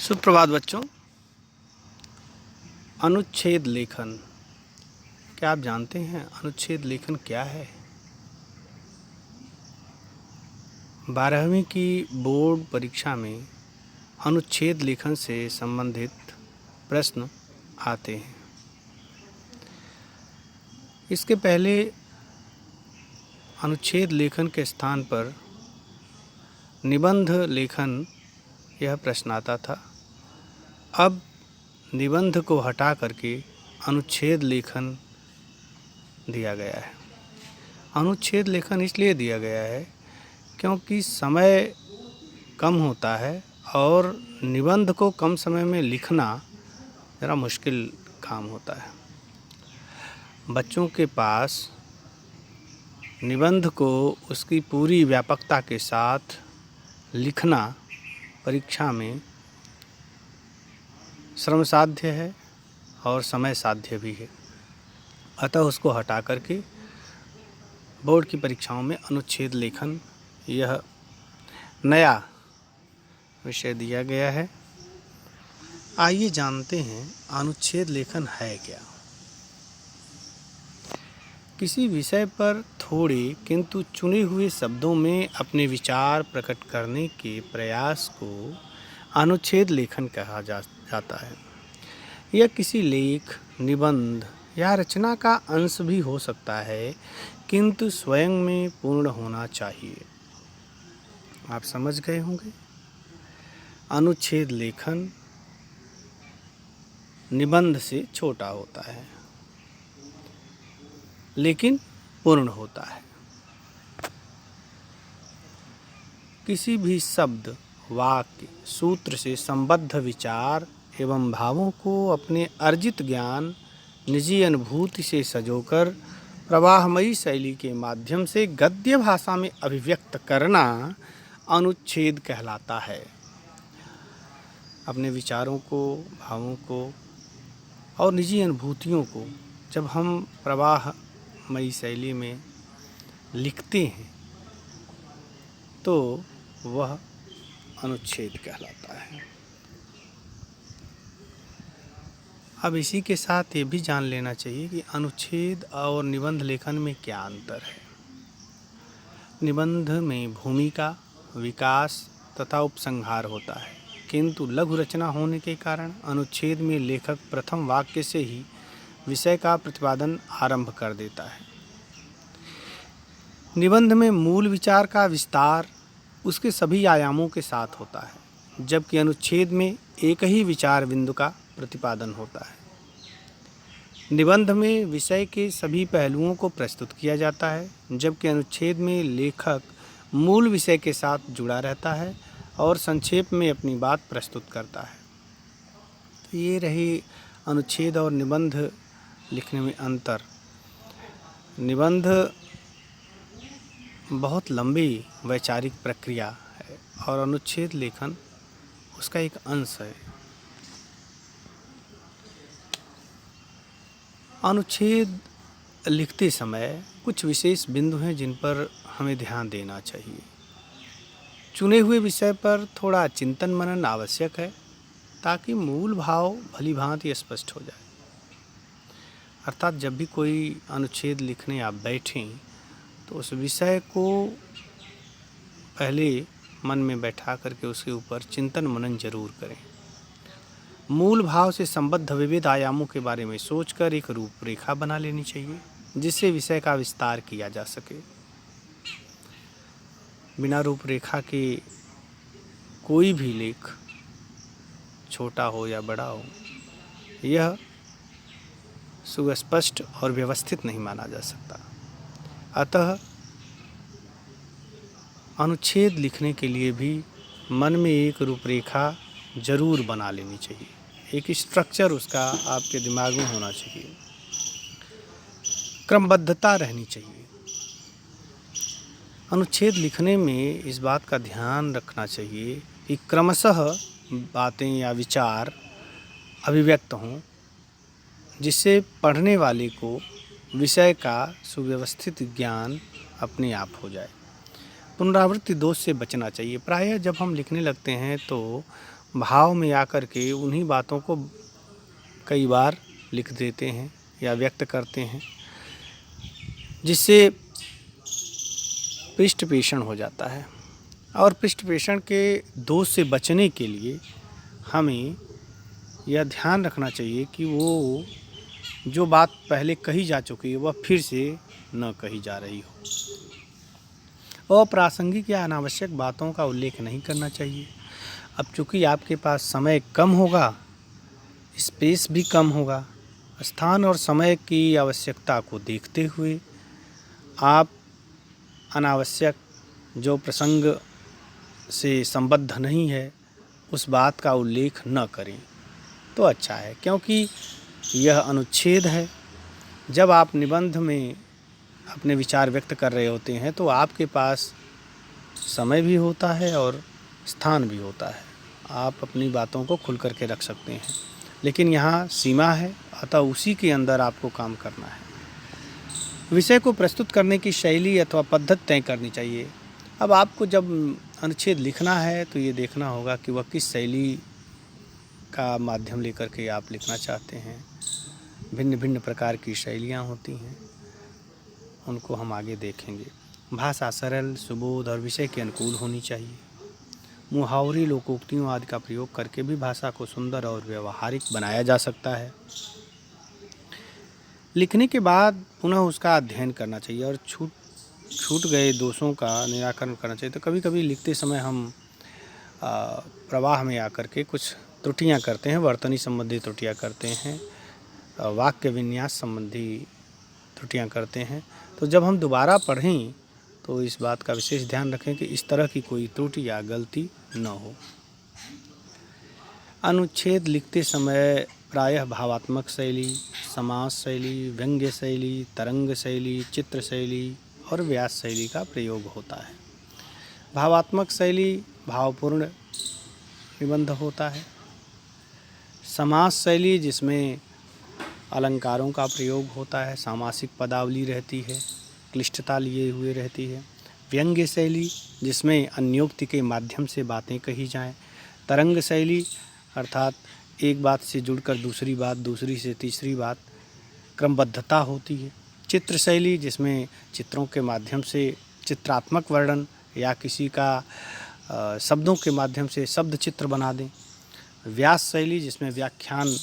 सुप्रभात बच्चों। अनुच्छेद लेखन, क्या आप जानते हैं अनुच्छेद लेखन क्या है? 12वीं की बोर्ड परीक्षा में अनुच्छेद लेखन से संबंधित प्रश्न आते हैं। इसके पहले अनुच्छेद लेखन के स्थान पर निबंध लेखन यह प्रश्न आता था। अब निबंध को हटा करके अनुच्छेद लेखन दिया गया है। अनुच्छेद लेखन इसलिए दिया गया है क्योंकि समय कम होता है और निबंध को कम समय में लिखना ज़रा मुश्किल काम होता है। बच्चों के पास निबंध को उसकी पूरी व्यापकता के साथ लिखना परीक्षा में श्रम साध्य है और समय साध्य भी है। अतः उसको हटा करके बोर्ड की परीक्षाओं में अनुच्छेद लेखन यह नया विषय दिया गया है। आइए जानते हैं अनुच्छेद लेखन है क्या। किसी विषय पर थोड़े किंतु चुने हुए शब्दों में अपने विचार प्रकट करने के प्रयास को अनुच्छेद लेखन कहा जाता है। यह किसी लेख, निबंध या रचना का अंश भी हो सकता है, किंतु स्वयं में पूर्ण होना चाहिए। आप समझ गए होंगे। अनुच्छेद लेखन निबंध से छोटा होता है लेकिन पूर्ण होता है। किसी भी शब्द, वाक्य, सूत्र से संबद्ध विचार एवं भावों को अपने अर्जित ज्ञान, निजी अनुभूति से सजोकर प्रवाहमयी शैली के माध्यम से गद्य भाषा में अभिव्यक्त करना अनुच्छेद कहलाता है। अपने विचारों को, भावों को और निजी अनुभूतियों को जब हम प्रवाहमयी शैली में लिखते हैं तो वह अनुच्छेद कहलाता है। अब इसी के साथ ये भी जान लेना चाहिए कि अनुच्छेद और निबंध लेखन में क्या अंतर है। निबंध में भूमिका, विकास तथा उपसंहार होता है, किंतु लघु रचना होने के कारण अनुच्छेद में लेखक प्रथम वाक्य से ही विषय का प्रतिपादन आरंभ कर देता है। निबंध में मूल विचार का विस्तार उसके सभी आयामों के साथ होता है, जबकि अनुच्छेद में एक ही विचार बिंदु का प्रतिपादन होता है। निबंध में विषय के सभी पहलुओं को प्रस्तुत किया जाता है, जबकि अनुच्छेद में लेखक मूल विषय के साथ जुड़ा रहता है और संक्षेप में अपनी बात प्रस्तुत करता है। तो ये रही अनुच्छेद और निबंध लिखने में अंतर। निबंध बहुत लंबी वैचारिक प्रक्रिया है और अनुच्छेद लेखन उसका एक अंश है। अनुच्छेद लिखते समय कुछ विशेष बिंदु हैं जिन पर हमें ध्यान देना चाहिए। चुने हुए विषय पर थोड़ा चिंतन मनन आवश्यक है ताकि मूल भाव भली भांति स्पष्ट हो जाए। अर्थात जब भी कोई अनुच्छेद लिखने आप बैठें तो उस विषय को पहले मन में बैठा करके उसके ऊपर चिंतन मनन जरूर करें। मूल भाव से संबद्ध विविध आयामों के बारे में सोचकर एक रूपरेखा बना लेनी चाहिए, जिससे विषय का विस्तार किया जा सके। बिना रूपरेखा के कोई भी लेख, छोटा हो या बड़ा हो, यह सुस्पष्ट और व्यवस्थित नहीं माना जा सकता। अतः अनुच्छेद लिखने के लिए भी मन में एक रूपरेखा जरूर बना लेनी चाहिए। एक स्ट्रक्चर उसका आपके दिमाग में होना चाहिए। क्रमबद्धता रहनी चाहिए। अनुच्छेद लिखने में इस बात का ध्यान रखना चाहिए कि क्रमशः बातें या विचार अभिव्यक्त हों, जिससे पढ़ने वाले को विषय का सुव्यवस्थित ज्ञान अपने आप हो जाए। पुनरावृत्ति दोष से बचना चाहिए। प्रायः जब हम लिखने लगते हैं तो भाव में आकर के उन्हीं बातों को कई बार लिख देते हैं या व्यक्त करते हैं, जिससे पृष्ठपेषण हो जाता है। और पृष्ठपेषण के दोष से बचने के लिए हमें यह ध्यान रखना चाहिए कि वो जो बात पहले कही जा चुकी है वह फिर से न कही जा रही हो। अप्रासंगिक या अनावश्यक बातों का उल्लेख नहीं करना चाहिए। अब चूँकि आपके पास समय कम होगा, स्पेस भी कम होगा, स्थान और समय की आवश्यकता को देखते हुए आप अनावश्यक जो प्रसंग से संबद्ध नहीं है उस बात का उल्लेख न करें तो अच्छा है, क्योंकि यह अनुच्छेद है। जब आप निबंध में अपने विचार व्यक्त कर रहे होते हैं तो आपके पास समय भी होता है और स्थान भी होता है, आप अपनी बातों को खुल करके रख सकते हैं, लेकिन यहाँ सीमा है, अतः उसी के अंदर आपको काम करना है। विषय को प्रस्तुत करने की शैली अथवा पद्धति तय करनी चाहिए। अब आपको जब अनुच्छेद लिखना है तो ये देखना होगा कि वह किस शैली का माध्यम लेकर के आप लिखना चाहते हैं। भिन्न भिन्न प्रकार की शैलियाँ होती हैं, उनको हम आगे देखेंगे। भाषा सरल, सुबोध और विषय के अनुकूल होनी चाहिए। मुहावरे, लोकोक्तियों आदि का प्रयोग करके भी भाषा को सुंदर और व्यवहारिक बनाया जा सकता है। लिखने के बाद पुनः उसका अध्ययन करना चाहिए और छूट गए दोषों का निराकरण करना चाहिए। तो कभी कभी लिखते समय हम प्रवाह में आकर के कुछ त्रुटियां करते हैं, वर्तनी संबंधी त्रुटियां करते हैं, वाक्य विन्यास संबंधी त्रुटियां करते हैं। तो जब हम दोबारा पढ़ें तो इस बात का विशेष ध्यान रखें कि इस तरह की कोई त्रुटि या गलती न हो। अनुच्छेद लिखते समय प्रायः भावात्मक शैली, समास शैली, व्यंग्य शैली, तरंग शैली, चित्र शैली और व्यास शैली का प्रयोग होता है। भावात्मक शैली भावपूर्ण निबंध होता है। समास शैली जिसमें अलंकारों का प्रयोग होता है, सामासिक पदावली रहती है, क्लिष्टता लिए हुए रहती है। व्यंग्य शैली जिसमें अन्योक्ति के माध्यम से बातें कही जाएं। तरंग शैली अर्थात एक बात से जुड़कर दूसरी बात, दूसरी से तीसरी बात, क्रमबद्धता होती है। चित्र शैली जिसमें चित्रों के माध्यम से चित्रात्मक वर्णन या किसी का शब्दों के माध्यम से शब्द चित्र बना दें। व्यास शैली जिसमें व्याख्यान